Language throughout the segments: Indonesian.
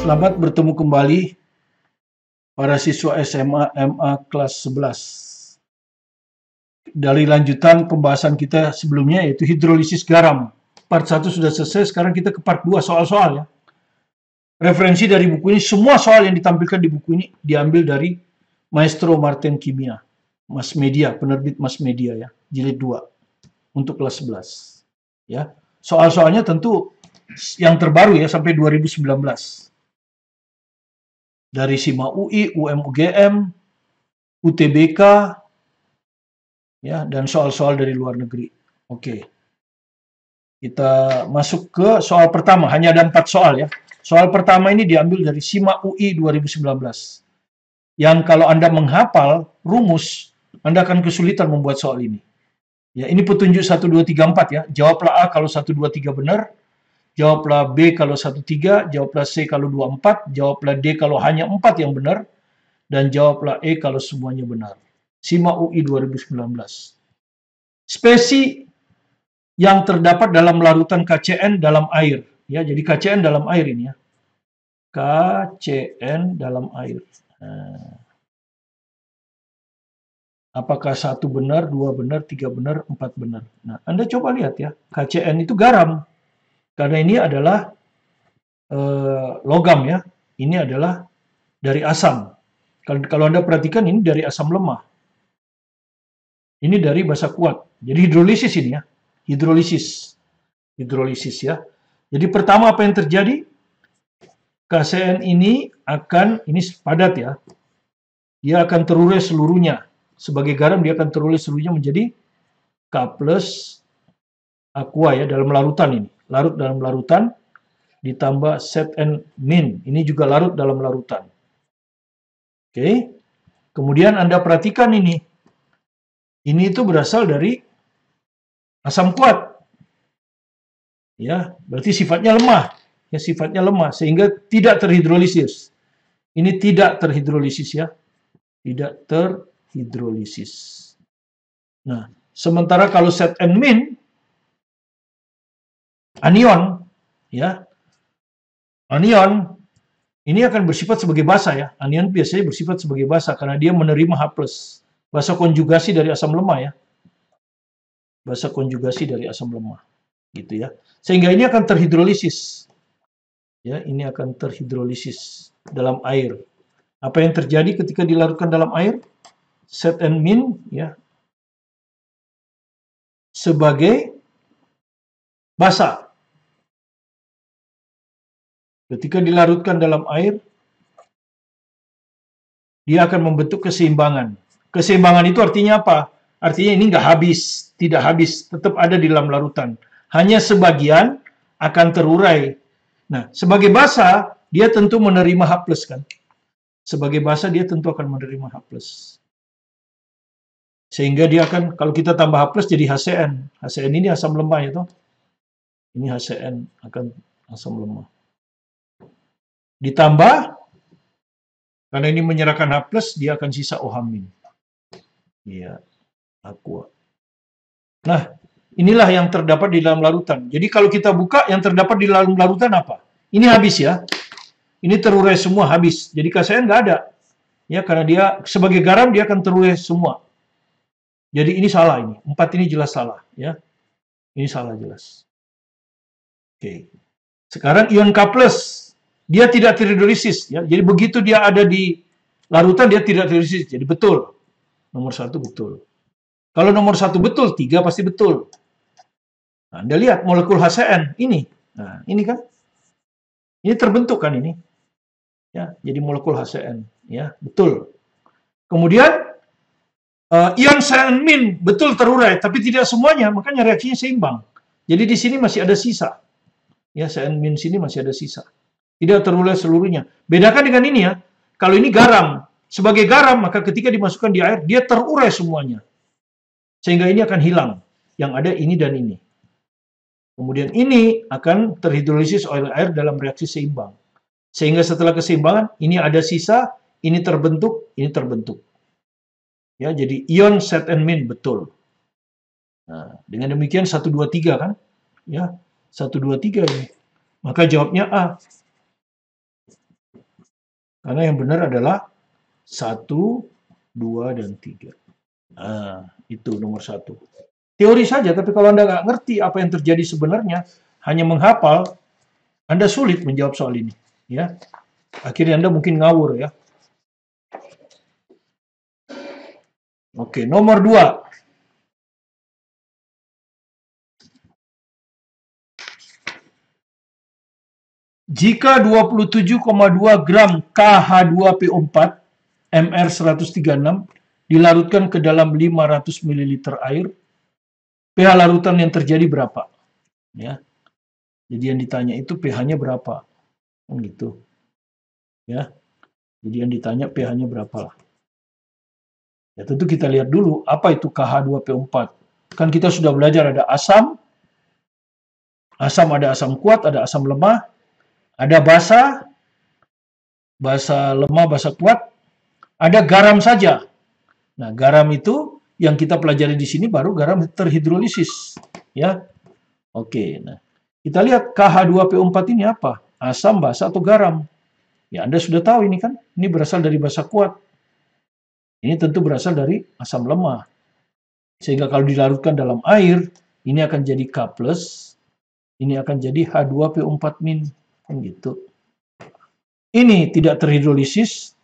Selamat bertemu kembali para siswa SMA MA kelas 11. Dari lanjutan pembahasan kita sebelumnya yaitu hidrolisis garam. Part 1 sudah selesai, sekarang kita ke part 2 soal-soal ya. Referensi dari buku ini, semua soal yang ditampilkan di buku ini diambil dari Maestro Martin Kimia, Mass Media, penerbit Mass Media ya, jilid 2 untuk kelas 11. Ya. Soal-soalnya tentu yang terbaru ya sampai 2019. Dari SIMA UI, UM-UGM, UTBK, ya, dan soal-soal dari luar negeri. Oke. Kita masuk ke soal pertama, hanya ada 4 soal ya. Soal pertama ini diambil dari SIMA UI 2019. Yang kalau Anda menghafal rumus, Anda akan kesulitan membuat soal ini. Ya, ini petunjuk 1, 2, 3, 4 ya. Jawablah A kalau 1, 2, 3 benar. Jawablah B kalau 1, 3, jawablah C kalau 2, 4, jawablah D kalau hanya 4 yang benar, dan jawablah E kalau semuanya benar. SIMA UI 2019. Spesi yang terdapat dalam larutan KCN dalam air. Ya, jadi KCN dalam air ini ya. KCN dalam air. Nah, apakah 1 benar, 2 benar, 3 benar, 4 benar. Nah, Anda coba lihat ya. KCN itu garam. Karena ini adalah logam ya. Ini adalah dari asam. Kalau Anda perhatikan ini dari asam lemah. Ini dari basa kuat. Jadi hidrolisis ini ya. Hidrolisis ya. Jadi pertama apa yang terjadi? KCN ini padat ya. Dia akan terurai seluruhnya. Sebagai garam dia akan terurai seluruhnya menjadi K plus aqua ya dalam larutan ini. Larut dalam larutan ditambah ZN-min. Ini juga larut dalam larutan. Oke. Kemudian Anda perhatikan ini. Ini itu berasal dari asam kuat. Ya, berarti sifatnya lemah. Ya, sifatnya lemah sehingga tidak terhidrolisis. Ini tidak terhidrolisis ya. Tidak terhidrolisis. Nah, sementara kalau ZN-min anion ya. Anion ini akan bersifat sebagai basa ya. Anion biasanya bersifat sebagai basa karena dia menerima H+. Basa konjugasi dari asam lemah ya. Basa konjugasi dari asam lemah. Gitu ya. Sehingga ini akan terhidrolisis. Ya, ini akan terhidrolisis dalam air. Apa yang terjadi ketika dilarutkan dalam air? ZN-min ya. Sebagai basa. Ketika dilarutkan dalam air, dia akan membentuk keseimbangan. Keseimbangan itu artinya apa? Artinya ini nggak habis, tidak habis, tetap ada di dalam larutan. Hanya sebagian akan terurai. Nah, sebagai basa, dia tentu menerima H+, kan? Sebagai basa, dia tentu akan menerima H+. Sehingga dia akan, kalau kita tambah H+, jadi HCN. HCN ini asam lemah, ya toh? Ini HCN akan asam lemah. Ditambah, karena ini menyerahkan H+, dia akan sisa OH-. Iya, aqua. Nah, inilah yang terdapat di dalam larutan. Jadi kalau kita buka, yang terdapat di dalam larutan apa? Ini habis ya. Ini terurai semua, habis. Jadi KCN nggak ada. Ya, karena dia sebagai garam, dia akan terurai semua. Jadi ini salah ini. 4 ini jelas salah. Ya, ini salah jelas. Oke. Sekarang ion K+, dia tidak terhidrolisis. Ya. Jadi begitu dia ada di larutan, dia tidak terhidrolisis. Jadi betul. Nomor 1 betul. Kalau nomor 1 betul, 3 pasti betul. Nah, Anda lihat molekul HCN ini. Nah, ini kan. Ini terbentuk kan ini. Ya, jadi molekul HCN, ya, betul. Kemudian ion ZN-min betul terurai, tapi tidak semuanya, makanya reaksinya seimbang. Jadi di sini masih ada sisa. Ya, ZN-min sini masih ada sisa. Tidak terurai seluruhnya. Bedakan dengan ini ya. Kalau ini garam, sebagai garam maka ketika dimasukkan di air dia terurai semuanya. Sehingga ini akan hilang. Yang ada ini dan ini. Kemudian ini akan terhidrolisis oleh air dalam reaksi seimbang. Sehingga setelah keseimbangan, ini ada sisa, ini terbentuk, ini terbentuk. Ya, jadi ion ZN-min betul. Nah, dengan demikian 1, 2, 3 kan? Ya, 1, 2, 3 ini. Maka jawabnya A. Karena yang benar adalah 1, 2, dan 3. Itu nomor 1. Teori saja, tapi kalau Anda nggak ngerti apa yang terjadi sebenarnya, hanya menghafal, Anda sulit menjawab soal ini. Ya, akhirnya Anda mungkin ngawur ya. Oke, nomor 2. Jika 27,2 gram KH2PO4 Mr136 dilarutkan ke dalam 500 ml air, pH larutan yang terjadi berapa? Ya. Jadi yang ditanya itu pH-nya berapa? Kan gitu. Ya. Jadi yang ditanya pH-nya berapa? Ya tentu kita lihat dulu apa itu KH2PO4. Kan kita sudah belajar ada asam. Asam ada asam kuat, ada asam lemah, ada basa, basa lemah, basa kuat, ada garam saja. Nah, garam itu yang kita pelajari di sini baru garam terhidrolisis, ya. Oke, nah. Kita lihat KH2PO4 ini apa? Asam, basa, atau garam? Ya, Anda sudah tahu ini kan. Ini berasal dari basa kuat. Ini tentu berasal dari asam lemah. Sehingga kalau dilarutkan dalam air, ini akan jadi K+, ini akan jadi H2PO4-. Kan gitu. Ini tidak terhidrolisis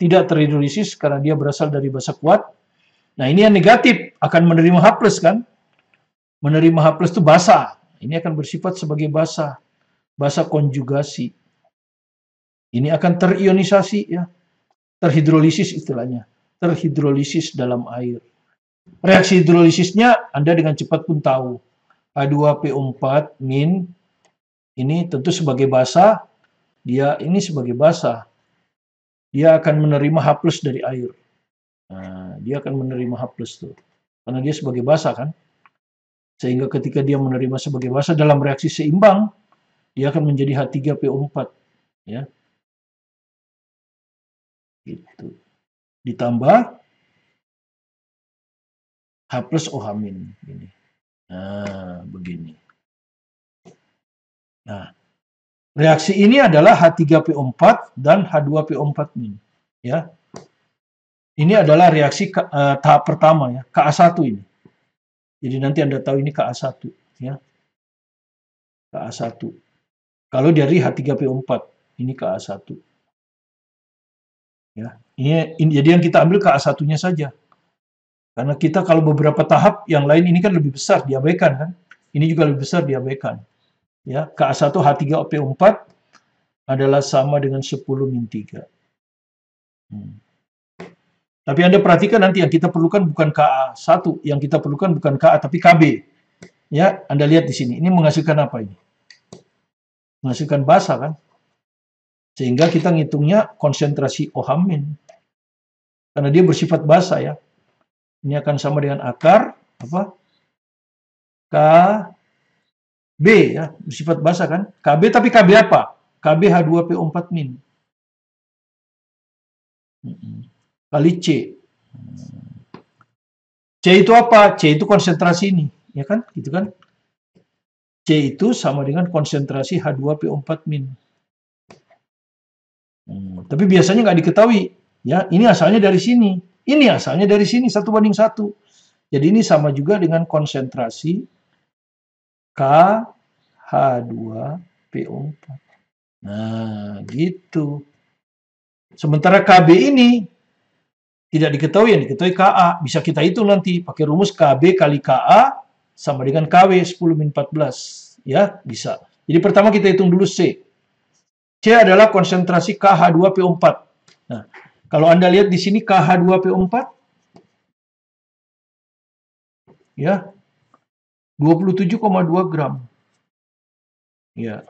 karena dia berasal dari basa kuat. Nah, ini yang negatif akan menerima H+ kan? Menerima H+ itu basa. Ini akan bersifat sebagai basa. Basa konjugasi. Ini akan terionisasi ya. Terhidrolisis istilahnya. Terhidrolisis dalam air. Reaksi hidrolisisnya Anda dengan cepat pun tahu. H2PO4- ini tentu sebagai basa. Ini sebagai basa. Dia akan menerima H+ dari air. Nah, dia akan menerima H+ tuh. Karena dia sebagai basa kan. Sehingga ketika dia menerima sebagai basa dalam reaksi seimbang, dia akan menjadi H3PO4. Ya. Gitu. Ditambah H+ OH-. Ini. Nah, begini. Nah, reaksi ini adalah H3PO4 dan H2PO4-. Ya. Ini adalah reaksi tahap pertama ya, Ka1 ini. Jadi nanti Anda tahu ini Ka1 ya. Ka1. Kalau dari H3PO4, ini Ka1. Ya. Ini jadi yang kita ambil Ka1-nya saja. Karena kita kalau beberapa tahap yang lain ini kan lebih besar diabaikan kan. Ini juga lebih besar diabaikan. Ya, Ka1 H3PO4 adalah sama dengan 10-3. Tapi Anda perhatikan nanti yang kita perlukan bukan Ka1, yang kita perlukan bukan Ka tapi Kb. Ya, Anda lihat di sini. Ini menghasilkan apa ini? Menghasilkan basa kan? Sehingga kita ngitungnya konsentrasi OH-. Karena dia bersifat basa ya. Ini akan sama dengan akar apa? Kb ya, bersifat basa kan? Kb tapi Kb apa? Kb H2PO4-. Kali C. C itu apa? C itu konsentrasi ini, ya kan? Gitu kan? C itu sama dengan konsentrasi H2PO4-. Tapi biasanya nggak diketahui, ya. Ini asalnya dari sini, ini asalnya dari sini 1:1. Jadi ini sama juga dengan konsentrasi KH2PO4. Nah, gitu. Sementara Kb ini tidak diketahui, yang diketahui Ka. Bisa kita hitung nanti pakai rumus Kb kali Ka sama dengan Kw 10-14. Ya, bisa. Jadi pertama kita hitung dulu C. C adalah konsentrasi KH2PO4. Nah, kalau Anda lihat di sini KH2PO4 ya 27,2 gram. Ya.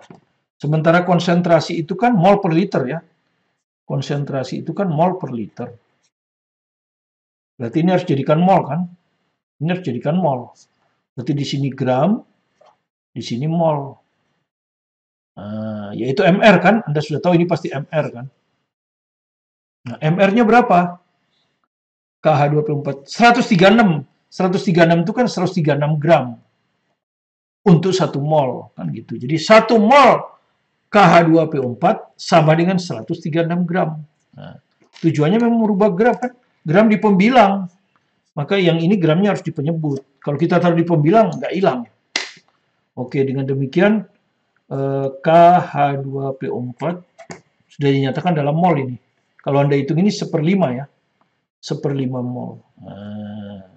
Sementara konsentrasi itu kan mol per liter ya. Konsentrasi itu kan mol per liter. Berarti ini harus jadikan mol kan? Ini harus jadikan mol. Berarti di sini gram, di sini mol. Yaitu MR kan? Anda sudah tahu ini pasti MR kan? Nah, MR-nya berapa? KH2PO4. 136. 136 itu kan 136 gram. Untuk 1 mol. Kan gitu. Jadi 1 mol KH2PO4 sama dengan 136 gram. Nah, Tujuannya memang merubah gram kan. Gram di pembilang. Maka yang ini gramnya harus di penyebut. Kalau kita taruh di pembilang, nggak hilang. Oke, dengan demikian KH2PO4 sudah dinyatakan dalam mol ini. Kalau Anda hitung ini 1/5 ya. 1/5 mol. Nah.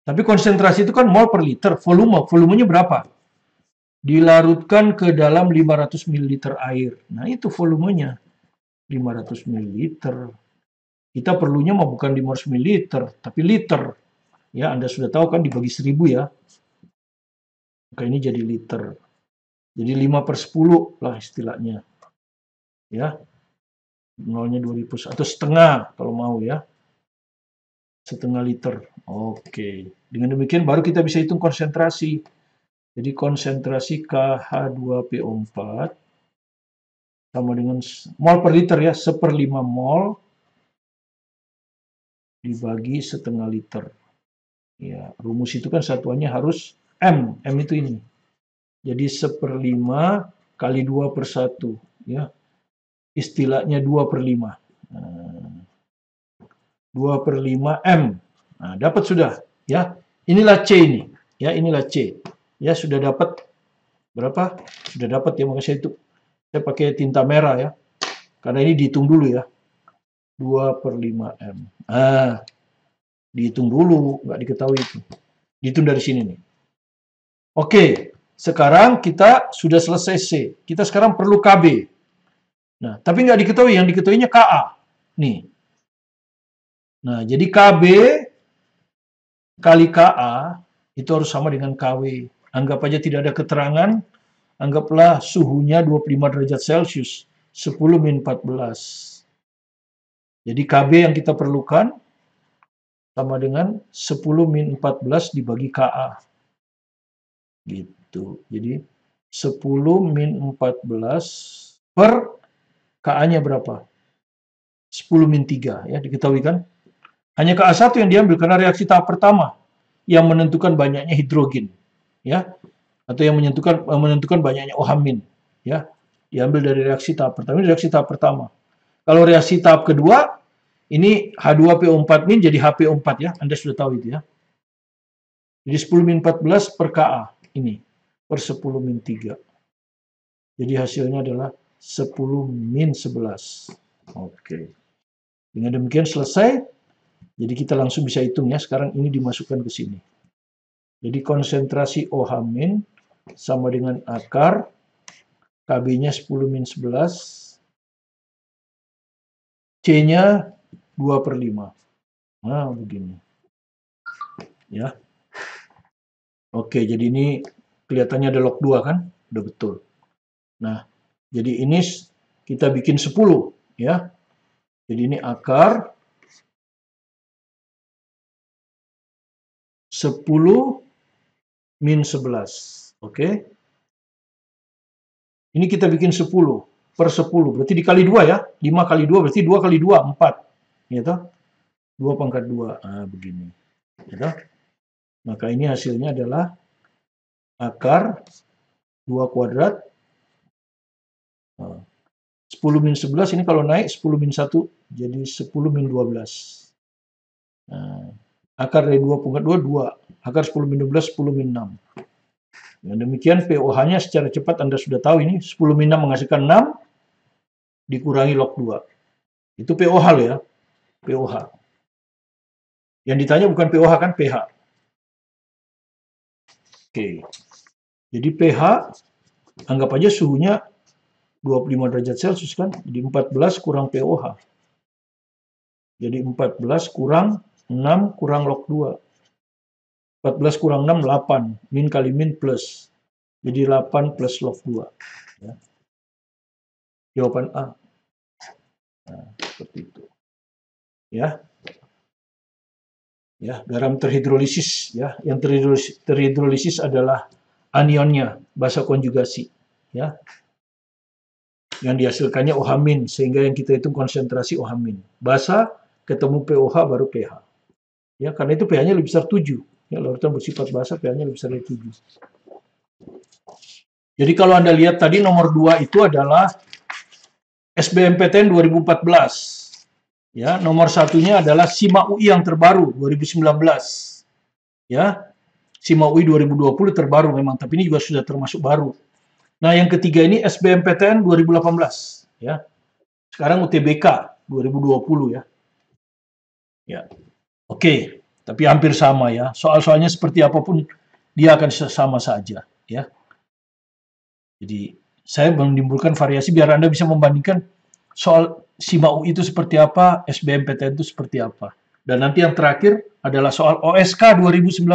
Tapi konsentrasi itu kan mol per liter. Volumenya berapa? Dilarutkan ke dalam 500 ml air. Nah, itu volumenya. 500 ml. Kita perlunya mah bukan 500 ml, tapi liter. Ya, Anda sudah tahu kan dibagi 1000 ya. Maka ini jadi liter. Jadi 5/10 lah istilahnya. Ya. Nolnya 2000 atau setengah kalau mau ya. Setengah liter. Oke. Dengan demikian baru kita bisa hitung konsentrasi. Jadi konsentrasi KH2PO4 sama dengan mol per liter ya, 1/5 mol dibagi setengah liter. Ya, rumus itu kan satuannya harus M. M itu ini. Jadi 1/5 kali 2/1 ya. Istilahnya 2/5. 2/5 M. Nah, dapat sudah ya. Inilah C ini. Ya, inilah C. Ya, sudah dapat berapa? Sudah dapat ya, makanya saya pakai tinta merah ya. Karena ini dihitung dulu ya. 2/5 M. Ah, dihitung dulu, nggak diketahui itu. Dihitung dari sini nih. Oke, sekarang kita sudah selesai C. Kita sekarang perlu KB. Nah, tapi nggak diketahui, yang diketahuinya KA. Nih. Nah, jadi KB kali KA itu harus sama dengan KW. Anggap aja tidak ada keterangan, anggaplah suhunya 25 derajat Celcius, 10-14. Jadi KB yang kita perlukan sama dengan 10-14 dibagi KA. Gitu. Jadi 10-14 per KA-nya berapa? 10-3 ya, diketahui kan? Hanya KA1 yang diambil karena reaksi tahap pertama yang menentukan banyaknya hidrogen, ya, atau yang menentukan banyaknya OH-, ya, diambil dari reaksi tahap pertama. Ini reaksi tahap pertama. Kalau reaksi tahap kedua, ini H2PO4- jadi HPO4 ya, Anda sudah tahu itu ya. Jadi 10-14 per Ka ini per 10-3. Jadi hasilnya adalah 10-11. Oke. Dengan demikian selesai. Jadi kita langsung bisa hitung ya. Sekarang ini dimasukkan ke sini. Jadi konsentrasi OH- sama dengan akar. KB-nya 10-11. C-nya 2/5. Nah, begini. Ya. Oke, jadi ini kelihatannya ada log 2 kan? Udah betul. Nah, jadi ini kita bikin 10 ya. Jadi ini akar 10-11. Oke. Ini kita bikin 10 per 10. Berarti dikali 2 ya. 5 kali 2 berarti 2 kali 2, 4. Gitu. 2/2. Nah, begini. Gitu. Maka ini hasilnya adalah akar 2 kuadrat. 10-11 ini kalau naik 10-1 jadi 10-12. Nah, akar dari 2/2 2. Akar 10-12 10-6. Nah, demikian pOH-nya secara cepat Anda sudah tahu ini 10-6 menghasilkan 6 dikurangi log 2. Itu pOH loh ya. pOH. Yang ditanya bukan pOH kan pH. Oke. Jadi pH anggap aja suhunya 25 derajat Celcius kan. Jadi 14 kurang pOH. Jadi 14 kurang 6 kurang log 2. 14 kurang 6, 8. Min kali min plus. Jadi 8 plus log 2. Ya. Jawaban A. Nah, seperti itu. Ya. Ya, garam terhidrolisis. Ya. Yang terhidrolisis adalah anionnya, basa konjugasi. Ya. Yang dihasilkannya OH-, sehingga yang kita hitung konsentrasi OH-. Basa, ketemu pOH, baru pH. Ya, karena itu pH-nya lebih besar 7. Ya, larutan bersifat basa pH-nya lebih besar dari 7. Jadi kalau Anda lihat tadi nomor 2 itu adalah SBMPTN 2014. Ya, nomor satunya adalah SIMA UI yang terbaru 2019. Ya, SIMA UI 2020 terbaru memang, tapi ini juga sudah termasuk baru. Nah, yang ketiga ini SBMPTN 2018. Ya, sekarang UTBK 2020 ya. Ya, oke, tapi hampir sama ya. Soal-soalnya seperti apapun dia akan sama saja. Ya, jadi saya menimbulkan variasi biar Anda bisa membandingkan soal SIMA UI itu seperti apa, SBMPTN itu seperti apa. Dan nanti yang terakhir adalah soal OSK 2019.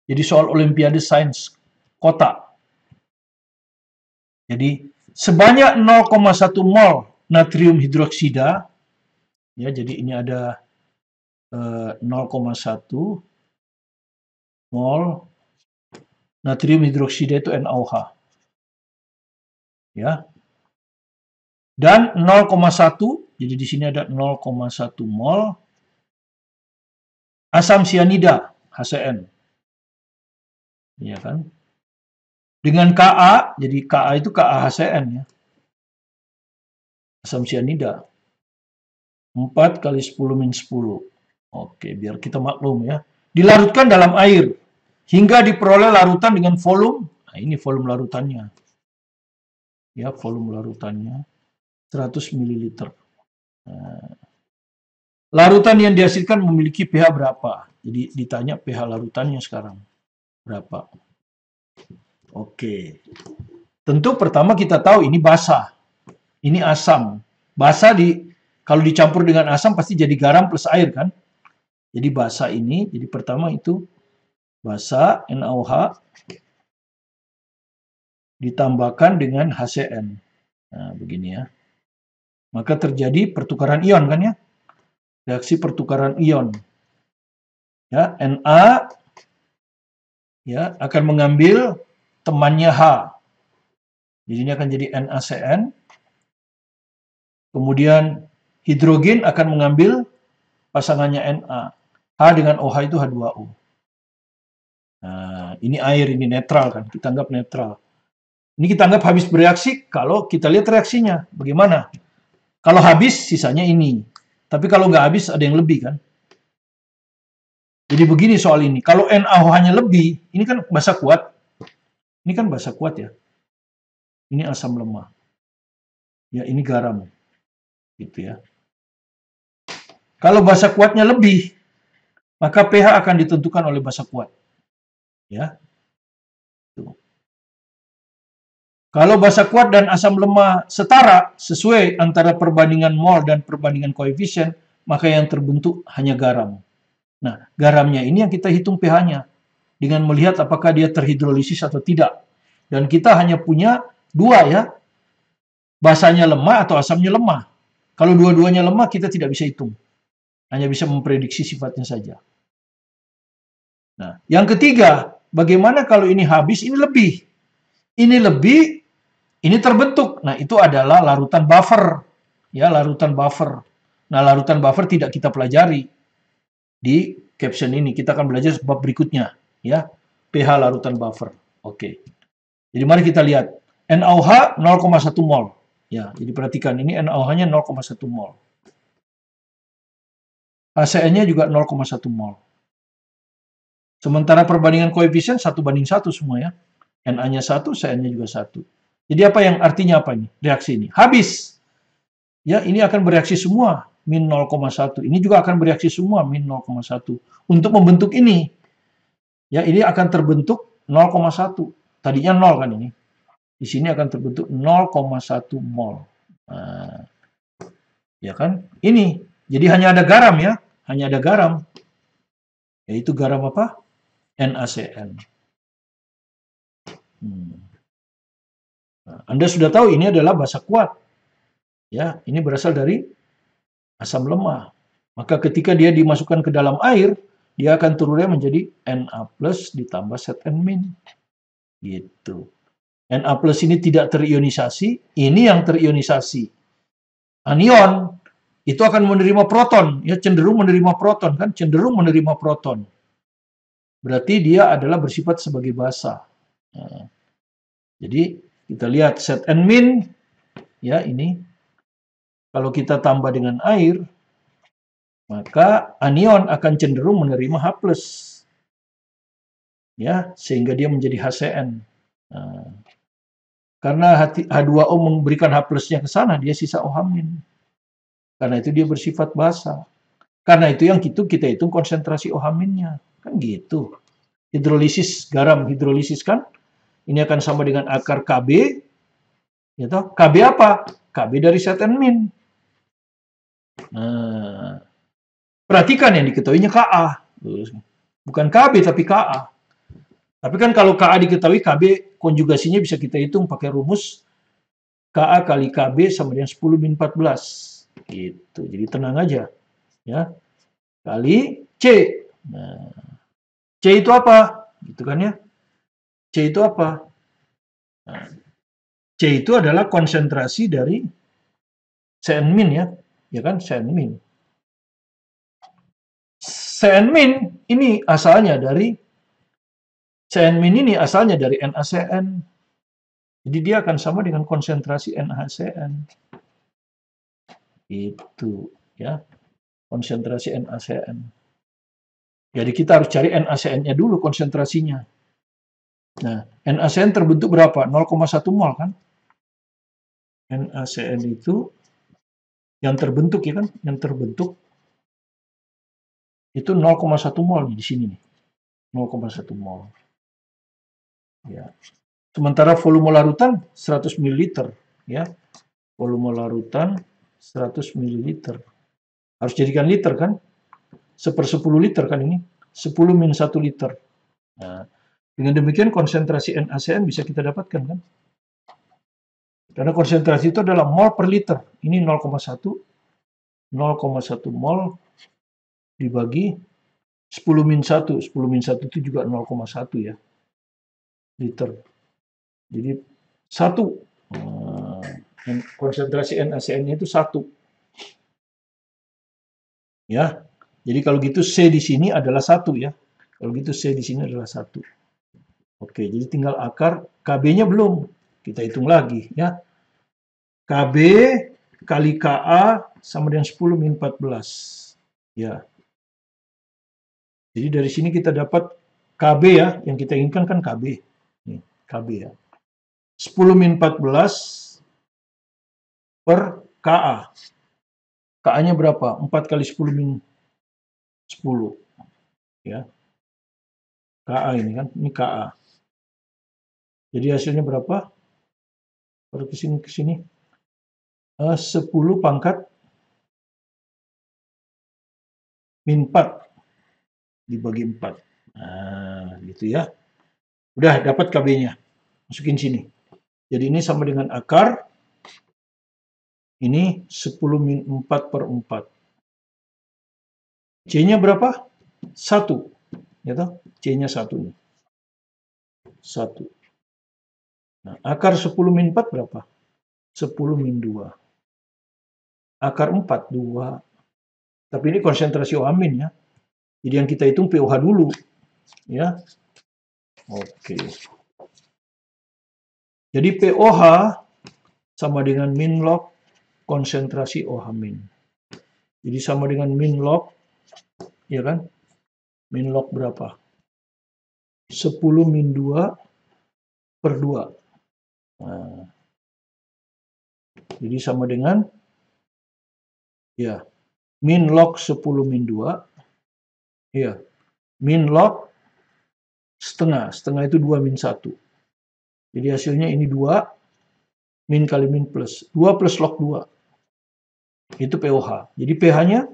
Jadi soal Olimpiade Sains Kota. Jadi sebanyak 0,1 mol natrium hidroksida, ya, jadi ini ada 0,1 mol natrium hidroksida itu NaOH. Ya. Dan 0,1, jadi di sini ada 0,1 mol asam sianida, HCN. Ya kan? Dengan Ka, jadi Ka itu KaHCN ya. Asam sianida. 4 kali 10 min 10. Oke, biar kita maklum ya. Dilarutkan dalam air hingga diperoleh larutan dengan volume. Nah, ini volume larutannya. Ya, volume larutannya 100 ml. Nah, larutan yang dihasilkan memiliki pH berapa? Jadi ditanya pH larutannya sekarang berapa. Oke. Tentu pertama kita tahu ini basah. Ini asam. Basah kalau dicampur dengan asam pasti jadi garam plus air kan? Jadi basah ini, jadi pertama itu basah NaOH ditambahkan dengan HCN. Nah, begini ya. Maka terjadi pertukaran ion kan ya? Reaksi pertukaran ion. Ya, Na ya akan mengambil temannya H. Jadi ini akan jadi NaCN. Kemudian hidrogen akan mengambil pasangannya Na. H dengan OH itu H2O. Nah, ini air, ini netral kan, kita anggap netral. Ini kita anggap habis bereaksi kalau kita lihat reaksinya. Bagaimana? Kalau habis, sisanya ini. Tapi kalau nggak habis, ada yang lebih kan. Jadi begini soal ini. Kalau NaOH-nya lebih, ini kan basa kuat. Ini kan basa kuat ya. Ini asam lemah. Ya, ini garam. Gitu ya. Kalau basa kuatnya lebih, maka pH akan ditentukan oleh basa kuat. Ya. Tuh. Kalau basa kuat dan asam lemah setara, sesuai antara perbandingan mol dan perbandingan koefisien, maka yang terbentuk hanya garam. Nah, garamnya ini yang kita hitung pH-nya dengan melihat apakah dia terhidrolisis atau tidak. Dan kita hanya punya dua ya, basanya lemah atau asamnya lemah. Kalau dua-duanya lemah, kita tidak bisa hitung. Hanya bisa memprediksi sifatnya saja. Nah, yang ketiga, bagaimana kalau ini habis, ini lebih. Ini lebih, ini terbentuk. Nah, itu adalah larutan buffer. Ya, larutan buffer. Nah, larutan buffer tidak kita pelajari di caption ini. Kita akan belajar bab berikutnya. Ya, pH larutan buffer. Oke. Jadi mari kita lihat. NaOH 0,1 mol. Ya, jadi perhatikan ini NaOH-nya 0,1 mol. HCN-nya juga 0,1 mol. Sementara perbandingan koefisien 1:1 semua ya. Na-nya 1, CN-nya juga 1. Jadi apa yang artinya apa ini? Reaksi ini. Habis. Ya, ini akan bereaksi semua min 0,1. Ini juga akan bereaksi semua min 0,1. Untuk membentuk ini. Ya, ini akan terbentuk 0,1. Tadinya 0 kan ini. Di sini akan terbentuk 0,1 mol. Nah, ya kan? Ini. Jadi hanya ada garam ya. Hanya ada garam. Yaitu garam apa? NaCN. Nah, Anda sudah tahu ini adalah basa kuat. Ya, ini berasal dari asam lemah. Maka ketika dia dimasukkan ke dalam air, dia akan turunnya menjadi Na+ ditambah ZN-. Gitu. Na+ ini tidak terionisasi, ini yang terionisasi. Anion itu akan menerima proton, ya cenderung menerima proton kan, cenderung menerima proton. Berarti dia adalah bersifat sebagai basa. Nah, jadi kita lihat ZN-, ya ini kalau kita tambah dengan air, maka anion akan cenderung menerima H+. Ya, sehingga dia menjadi HCN. Nah, karena H2O memberikan H+-nya ke sana, dia sisa OH-. Karena itu dia bersifat basa. Karena itu yang kita hitung konsentrasi OH-nya. Kan gitu. Hidrolisis, garam hidrolisis kan, ini akan sama dengan akar Kb. Ya toh? Kb apa? Kb dari zn min. Nah, perhatikan yang diketahuinya Ka. Bukan Kb tapi Ka. Tapi kan kalau Ka diketahui, Kb konjugasinya bisa kita hitung pakai rumus Ka kali Kb sama dengan 10 min 14. Gitu. Jadi tenang aja. Ya. Kali C. Nah, C itu apa? Gitu kan ya. C itu apa? Nah, C itu adalah konsentrasi dari Cn min ya. Ya kan, Cn min. Cn min ini asalnya dari Cn min ini asalnya dari NaCN. Jadi dia akan sama dengan konsentrasi NaCN. Itu ya. Konsentrasi NaCN. Jadi kita harus cari NaCN-nya dulu konsentrasinya. Nah, NaCN terbentuk berapa? 0,1 mol kan? NaCN itu yang terbentuk ya kan? Yang terbentuk itu 0,1 mol di sini nih. 0,1 mol. Ya. Sementara volume larutan 100 ml ya. Volume larutan 100 ml. Harus jadikan liter kan? 1/10 liter kan ini? 10 min 1 liter. Nah, dengan demikian konsentrasi NaCN bisa kita dapatkan kan? Karena konsentrasi itu adalah mol per liter. Ini 0,1 mol dibagi 10 min 1. 10 min 1 itu juga 0,1 ya. Liter. Jadi 1. Konsentrasi NaCN-nya itu 1. Ya. Jadi kalau gitu C di sini adalah 1 ya. Kalau gitu C di sini adalah 1. Oke, jadi tinggal akar. Kb-nya belum. Kita hitung lagi ya. Kb kali Ka sama dengan 10 min 14. Ya. Jadi dari sini kita dapat Kb ya. Yang kita inginkan kan Kb. Nih, Kb ya. 10 min 14 per Ka. Ka-nya berapa? 4 kali 10 min 10. Ya. Ka ini kan. Ini Ka. Jadi hasilnya berapa? Baru ke sini. 10 pangkat min 4 dibagi 4. Nah, gitu ya. Udah dapat KB-nya. Masukin sini. Jadi ini sama dengan akar. Ini 10 min 4 per 4. C-nya berapa? 1. Ya toh? C-nya 1 nih. 1. Nah, akar 10 min 4 berapa? 10 min 2. Akar 4, 2. Tapi ini konsentrasi OH- ya. Jadi yang kita hitung pOH dulu. Ya. Oke. Jadi pOH sama dengan min log konsentrasi OH-. Jadi sama dengan min log, ya kan? Min log berapa? 10 min 2 per 2. Nah, jadi sama dengan, ya, min log 10 min 2, ya, min log setengah. Setengah itu 2 min 1. Jadi hasilnya ini 2, min kali min plus. 2 plus log 2. Itu pOH. Jadi pH-nya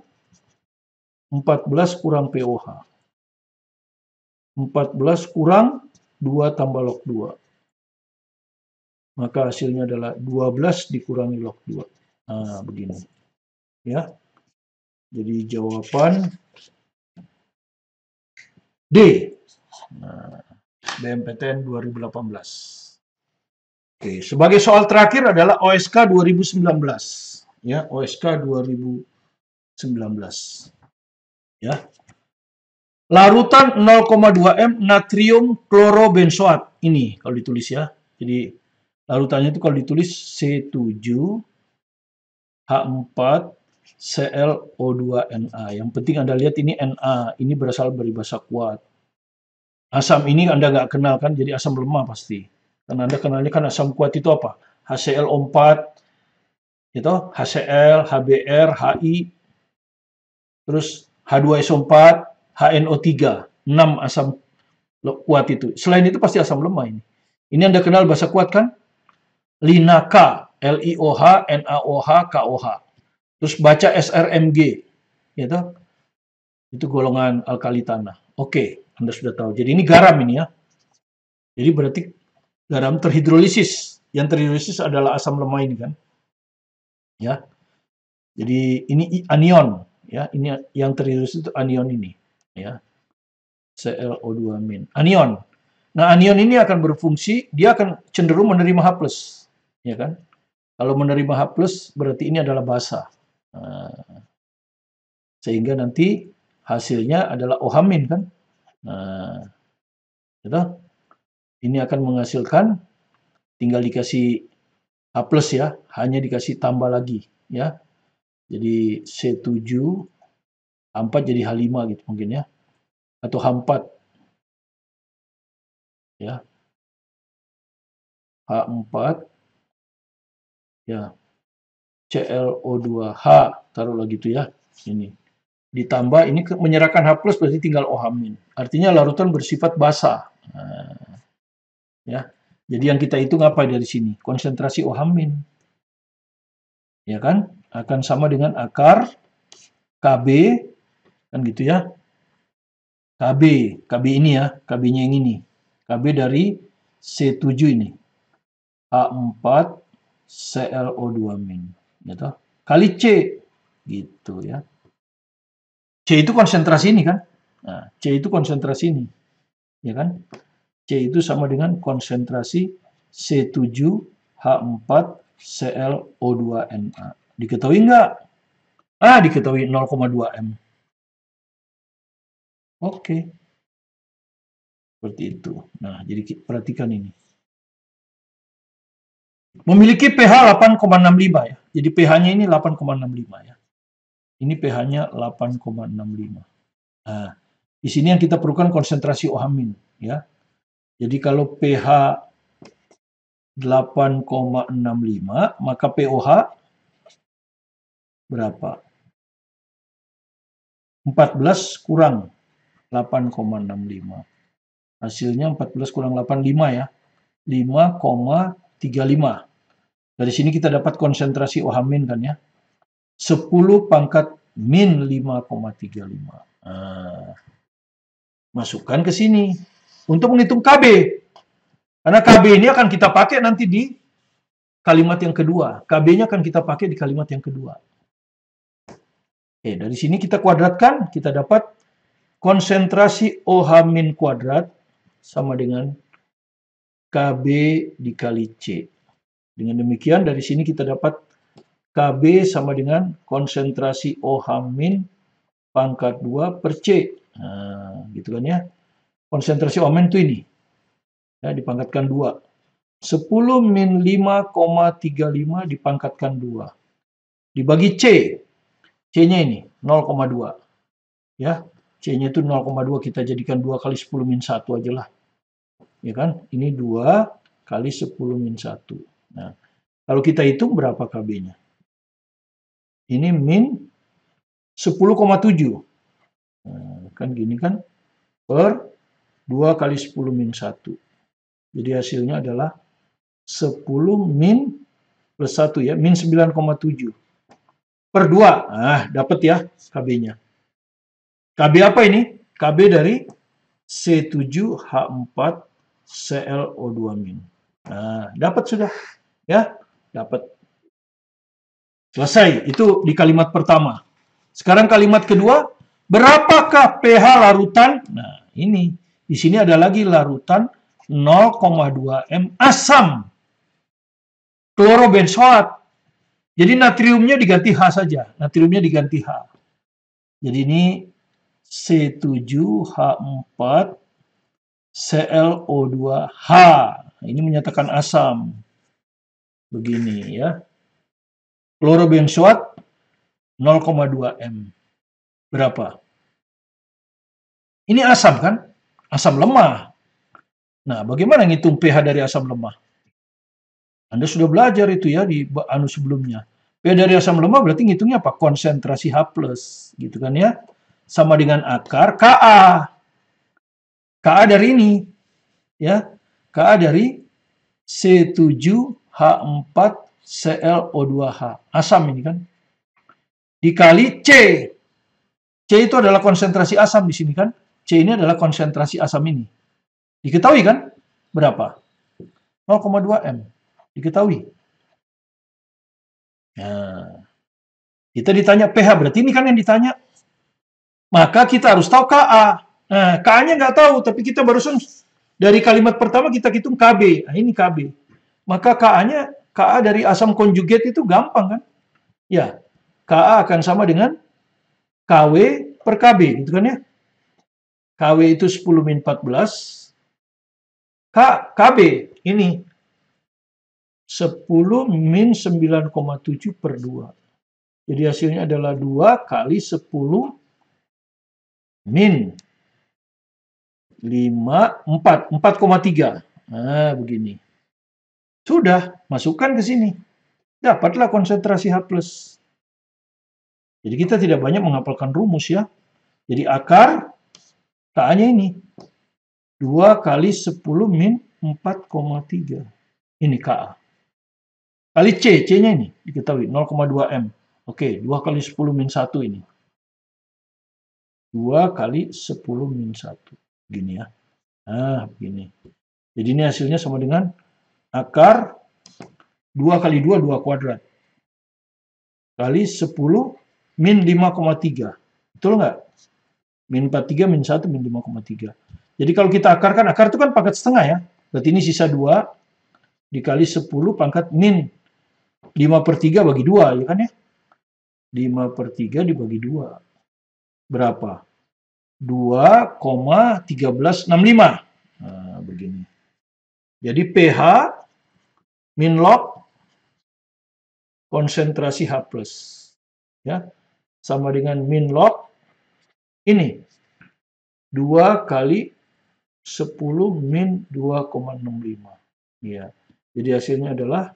14 kurang pOH. 14 kurang 2 tambah log 2. Maka hasilnya adalah 12 dikurangi log 2. Nah, begini. Ya. Jadi jawaban D. Nah, BMPTN 2018. Oke, sebagai soal terakhir adalah OSK 2019. Ya, OSK 2019. Ya. Larutan 0,2 M natrium klorobenzoat. Ini kalau ditulis ya. Jadi larutannya itu kalau ditulis C7H4 ClO2Na. Yang penting Anda lihat ini Na, ini berasal dari basa kuat. Asam ini Anda nggak kenal kan, jadi asam lemah pasti. Karena Anda kenalnya kan asam kuat itu apa? HClO4, itu HCl, HBr, Hi, terus H2SO4, HNO3, 6 asam kuat itu. Selain itu pasti asam lemah ini. Ini Anda kenal basa kuat kan? LiNaK, LiOH, NaOH, KOH. Terus baca SRMG, gitu. Itu golongan alkali tanah. Oke, Anda sudah tahu. Jadi ini garam ini ya. Jadi berarti garam terhidrolisis. Yang terhidrolisis adalah asam lemah ini kan. Ya. Jadi ini anion ya. Ini yang terhidrolisis itu anion ini ya. ClO2-. Anion. Nah, anion ini akan berfungsi, dia akan cenderung menerima H+, ya kan? Kalau menerima H+, berarti ini adalah basa. Nah, sehingga nanti hasilnya adalah OH- kan? Nah, gitu. Ini akan menghasilkan, tinggal dikasih H+ ya, hanya dikasih tambah lagi ya. Jadi C7, H4 jadi H5 gitu mungkin ya. Atau H4 ya. H4 ya. ClO2H taruhlah gitu ya. Ini ditambah ini menyerahkan H+ berarti tinggal OH-. Artinya larutan bersifat basa. Nah, ya. Jadi yang kita hitung apa dari sini? Konsentrasi OH-. Ya kan? Akan sama dengan akar KB kan gitu ya. KB ini ya, KB-nya yang ini. KB dari C7 ini. H4 ClO2-. Gitu. Kali C gitu ya. C itu konsentrasi ini kan? Nah, C itu konsentrasi ini. Ya kan? C itu sama dengan konsentrasi C7H4 ClO2Na. Diketahui nggak? Diketahui 0,2 M. Oke. Seperti itu. Nah, jadi perhatikan ini. Memiliki pH 8,65 ya. Jadi pH-nya ini 8,65 ya. Ini pH-nya 8,65. Nah, di sini yang kita perlukan konsentrasi OH- ya. Jadi kalau pH 8,65, maka pOH berapa? 14 kurang 8,65. Hasilnya 14 kurang 85 ya. 5,35. Dari sini kita dapat konsentrasi OH- kan ya. 10 pangkat min 5,35. Nah, masukkan ke sini. Untuk menghitung KB. Karena KB ini akan kita pakai nanti di kalimat yang kedua. KB-nya akan kita pakai di kalimat yang kedua. Oke, dari sini kita kuadratkan, kita dapat konsentrasi OH- kuadrat sama dengan KB dikali C. Dengan demikian, dari sini kita dapat KB sama dengan konsentrasi OH- pangkat 2 per C. Nah, gitu kan ya. Konsentrasi OH- itu ini. Ya, dipangkatkan 2. 10 min 5,35 dipangkatkan 2. Dibagi C. C-nya ini 0,2. Ya, C-nya itu 0,2, kita jadikan 2 kali 10 min 1 aja lah. Ya kan? Ini 2 kali 10 min 1. Nah, kalau kita hitung berapa KB-nya? Ini min 10,7. Nah, kan gini kan? Per 2 kali 10 min 1. Jadi hasilnya adalah 10 min plus 1 ya, min 9,7. Per 2. Nah, dapat ya KB-nya. KB apa ini? KB dari C7H4 ClO2-. Nah, dapat sudah. Ya, dapat. Selesai. Itu di kalimat pertama. Sekarang kalimat kedua, berapakah pH larutan? Nah, ini. Di sini ada lagi larutan 0,2 M asam klorobenzoat. Jadi natriumnya diganti H saja. Natriumnya diganti H. Jadi ini C7H4 ClO2H. Ini menyatakan asam. Begini ya. Klorobenzoat 0,2 M. Berapa? Ini asam kan? Asam lemah. Nah, bagaimana ngitung pH dari asam lemah? Anda sudah belajar itu ya di sebelumnya. pH dari asam lemah berarti ngitungnya apa? Konsentrasi H+, gitu kan ya. Sama dengan akar Ka. Ka dari ini, ya. Ka dari C7H4ClO2H. Asam ini kan. Dikali C. C itu adalah konsentrasi asam di sini kan. C ini adalah konsentrasi asam ini. Diketahui kan? Berapa? 0,2 M. Diketahui. Nah, kita ditanya pH, berarti ini kan yang ditanya. Maka kita harus tahu Ka. Nah, Ka-nya nggak tahu, tapi kita barusan dari kalimat pertama kita hitung Kb. Nah, ini Kb. Maka Ka-nya, Ka dari asam konjugat itu gampang kan? Ya, Ka akan sama dengan Kw per Kb, gitu kan ya? Kw itu 10-14. Kb ini 10-9,7 per 2. Jadi hasilnya adalah 2 kali 10 min 5, 4,3. Nah, begini. Sudah, masukkan ke sini. Dapatlah konsentrasi H+. Jadi kita tidak banyak menghafalkan rumus ya. Jadi akar Ka-nya ini 2 kali 10 min 4,3. Ini Ka. Kali C, C-nya ini diketahui 0,2 M. Oke, 2 kali 10 min 1 ini. 2 kali 10 min 1. Gini ya. Nah, begini. Jadi ini hasilnya sama dengan akar 2 kali 2, 2 kuadrat. Kali 10 min 5,3. Betul nggak? Min 43, min 1, min 5,3. Jadi kalau kita akarkan, akar itu kan pangkat setengah ya. Berarti ini sisa 2 dikali 10 pangkat min 5/3 bagi 2, ya kan ya? 5/3 dibagi 2. Berapa? 2,1365. Nah, begini. Jadi pH min log konsentrasi H+. Ya. Sama dengan min log ini. 2 kali 10 min 2,65. Ya. Jadi hasilnya adalah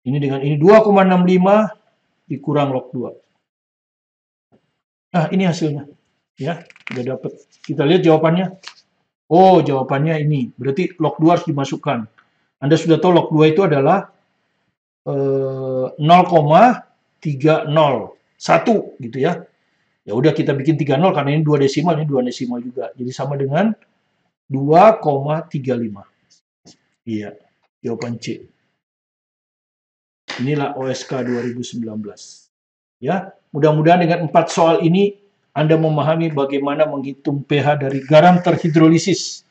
ini dengan ini 2,65 dikurang log 2. Nah, ini hasilnya. Ya, sudah dapat. Kita lihat jawabannya. Oh, jawabannya ini. Berarti log 2 harus dimasukkan. Anda sudah tahu log 2 itu adalah 0,301 gitu ya. Ya udah kita bikin 30 karena ini 2 desimal, ini 2 desimal juga. Jadi sama dengan 2,35. Iya, jawaban C. Inilah OSK 2019. Ya, mudah-mudahan dengan 4 soal ini Anda memahami bagaimana menghitung pH dari garam terhidrolisis.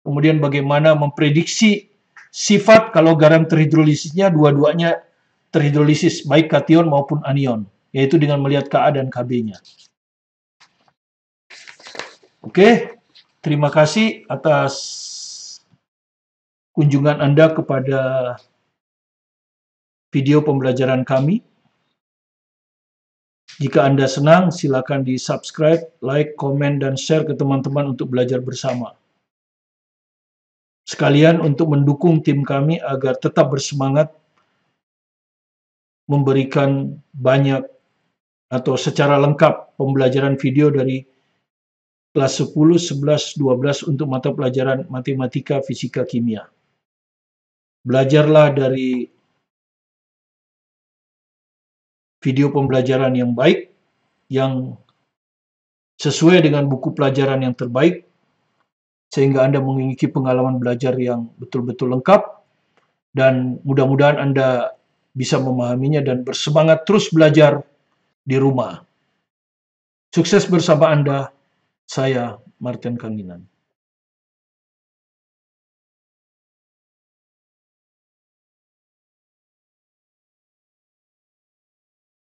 Kemudian bagaimana memprediksi sifat kalau garam terhidrolisisnya dua-duanya terhidrolisis, baik kation maupun anion, yaitu dengan melihat Ka dan Kb-nya. Oke, terima kasih atas kunjungan Anda kepada video pembelajaran kami. Jika Anda senang, silakan di-subscribe, like, komen, dan share ke teman-teman untuk belajar bersama. Sekalian untuk mendukung tim kami agar tetap bersemangat memberikan banyak atau secara lengkap pembelajaran video dari kelas 10, 11, 12 untuk mata pelajaran matematika, fisika, kimia. Belajarlah dari video pembelajaran yang baik, yang sesuai dengan buku pelajaran yang terbaik, sehingga Anda memiliki pengalaman belajar yang betul-betul lengkap, dan mudah-mudahan Anda bisa memahaminya dan bersemangat terus belajar di rumah. Sukses bersama Anda, saya Martin Kanginan.